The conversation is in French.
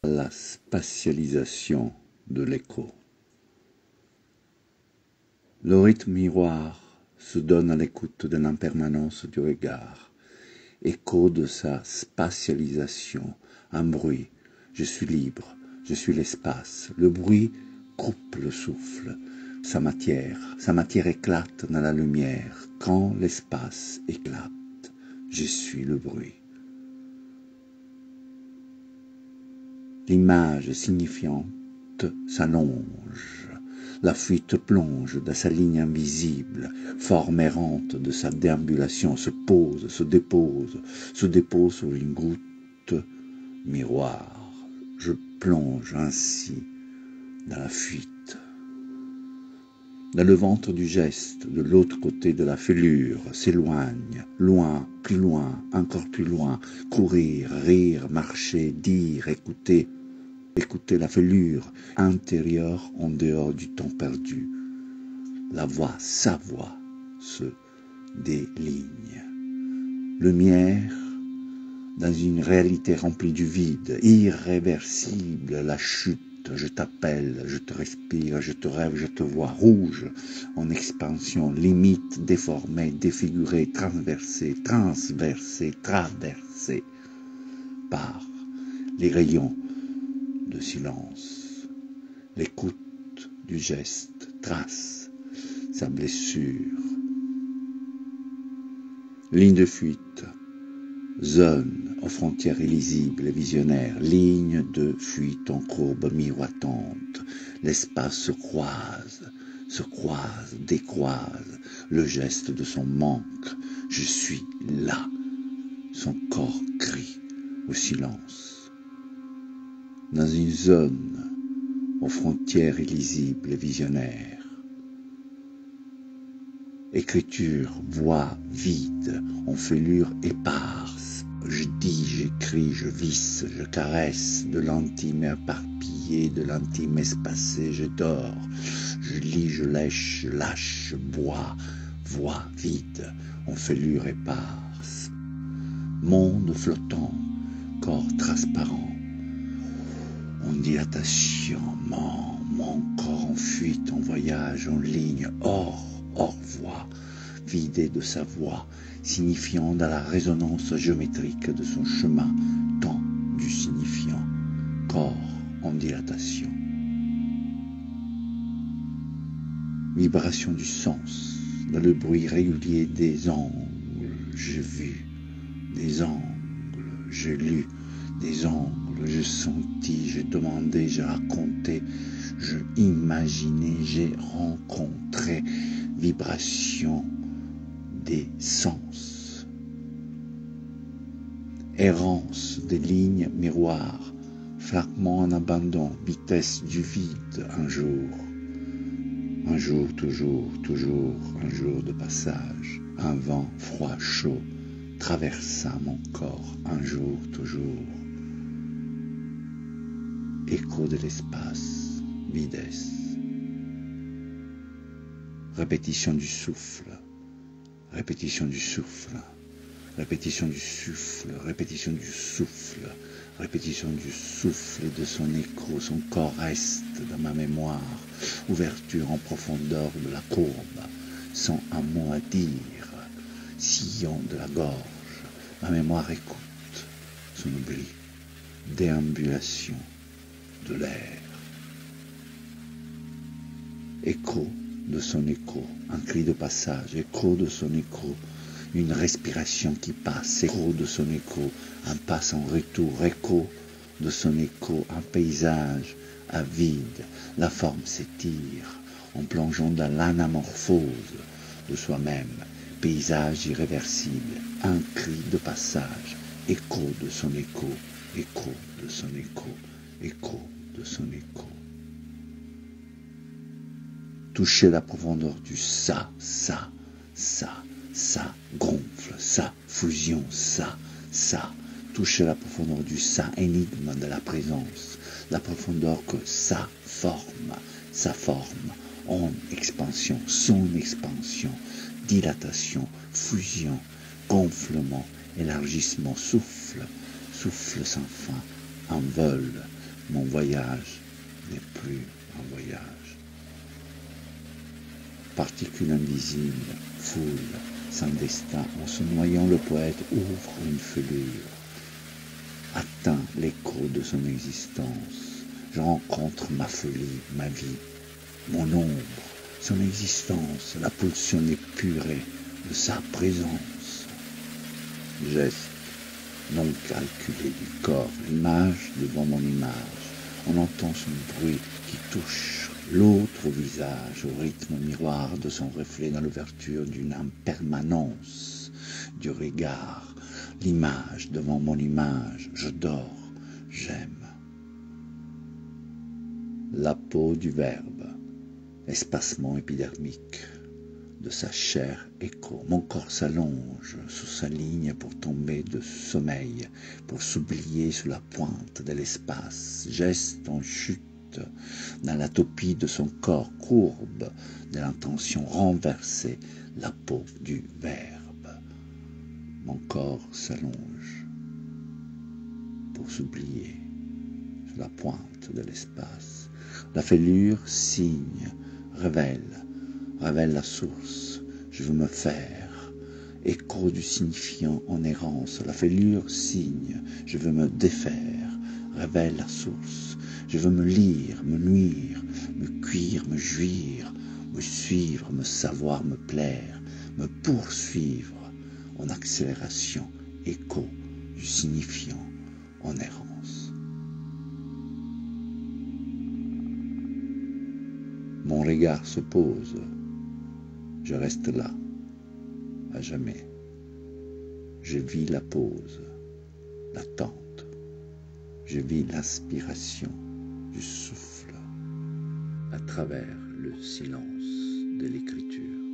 la spatialisation de l'écho. Le rythme miroir se donne à l'écoute de l'impermanence du regard, écho de sa spatialisation, un bruit, je suis libre, je suis l'espace, le bruit coupe le souffle, sa matière éclate dans la lumière, quand l'espace éclate, je suis le bruit. L'image signifiante s'allonge, la fuite plonge dans sa ligne invisible, forme errante de sa déambulation se pose, se dépose sur une goutte miroir. Je plonge ainsi dans la fuite. Dans le ventre du geste, de l'autre côté de la fêlure, s'éloigne, loin, plus loin, encore plus loin, courir, rire, marcher, dire, écouter la fêlure intérieure en dehors du temps perdu. La voix, sa voix, se déligne. Lumière dans une réalité remplie du vide, irréversible, la chute. Je t'appelle, je te respire, je te rêve, je te vois rouge, en expansion, limite, déformée, défigurée, traversée par les rayons de silence. L'écoute du geste trace sa blessure. Ligne de fuite, zone aux frontières illisibles et visionnaires, ligne de fuite en courbe miroitante. L'espace se croise, décroise, le geste de son manque. Je suis là. Son corps crie au silence. Dans une zone aux frontières illisibles et visionnaires. Écriture, voix vide, en fêlure éparse. Je dis, j'écris, je visse, je caresse, de l'intime éparpillé, de l'intime espacé, je dors. Je lis, je lèche, je lâche, je bois, voix vide, en fêlure éparse. Monde flottant, corps transparent, en dilatation, mon corps en fuite, en voyage, en ligne, hors voix, vidé de sa voix, signifiant dans la résonance géométrique de son chemin, temps du signifiant, corps en dilatation. Vibration du sens, dans le bruit régulier des angles, j'ai vu, des angles, j'ai lu, des angles, j'ai senti, j'ai demandé, j'ai raconté, j'ai imaginé, j'ai rencontré, vibration des sens. Errance des lignes miroirs, fragment en abandon, vitesse du vide, un jour, toujours, un jour de passage, un vent froid, chaud, traversa mon corps, un jour, toujours. Écho de l'espace, vitesse. Répétition du souffle, répétition du souffle, répétition du souffle, répétition du souffle, répétition du souffle et de son écho, son corps reste dans ma mémoire, ouverture en profondeur de la courbe, sans un mot à dire, sillon de la gorge, ma mémoire écoute, son oubli, déambulation de l'air. Écho de son écho, un cri de passage, écho de son écho, une respiration qui passe, écho de son écho, un passe en retour, écho de son écho, un paysage à vide, la forme s'étire en plongeant dans l'anamorphose de soi-même, paysage irréversible, un cri de passage, écho de son écho, écho de son écho, écho de son écho. Toucher la profondeur du ça, gonfle, ça, fusion, ça, toucher la profondeur du ça, énigme de la présence, la profondeur que ça forme, en expansion, son expansion, dilatation, fusion, gonflement, élargissement, souffle sans fin, un vol, Mon voyage n'est plus un voyage. Particule invisible, foule, sans destin, en se noyant le poète ouvre une fêlure, atteint l'écho de son existence. Je rencontre ma folie, ma vie, mon ombre, son existence, la pulsion épurée de sa présence. Geste non calculé du corps, l'image devant mon image. On entend son bruit qui touche l'autre au visage, au rythme miroir de son reflet dans l'ouverture d'une impermanence du regard. L'image devant mon image, je dors, j'aime. La peau du verbe, espacement épidermique de sa chair écho. Mon corps s'allonge sous sa ligne pour tomber de sommeil, pour s'oublier sous la pointe de l'espace. Geste en chute dans l'atopie de son corps, courbe de l'intention renversée, la peau du verbe. Mon corps s'allonge pour s'oublier sous la pointe de l'espace. La fêlure signe, révèle la source, je veux me faire, écho du signifiant en errance. La fêlure signe, je veux me défaire, révèle la source, je veux me lire, me nuire, me cuire, me jouir, me suivre, me savoir, me plaire, me poursuivre en accélération, écho du signifiant en errance. Mon regard se pose, je reste là, à jamais. Je vis la pause, l'attente. Je vis l'inspiration du souffle à travers le silence de l'écriture.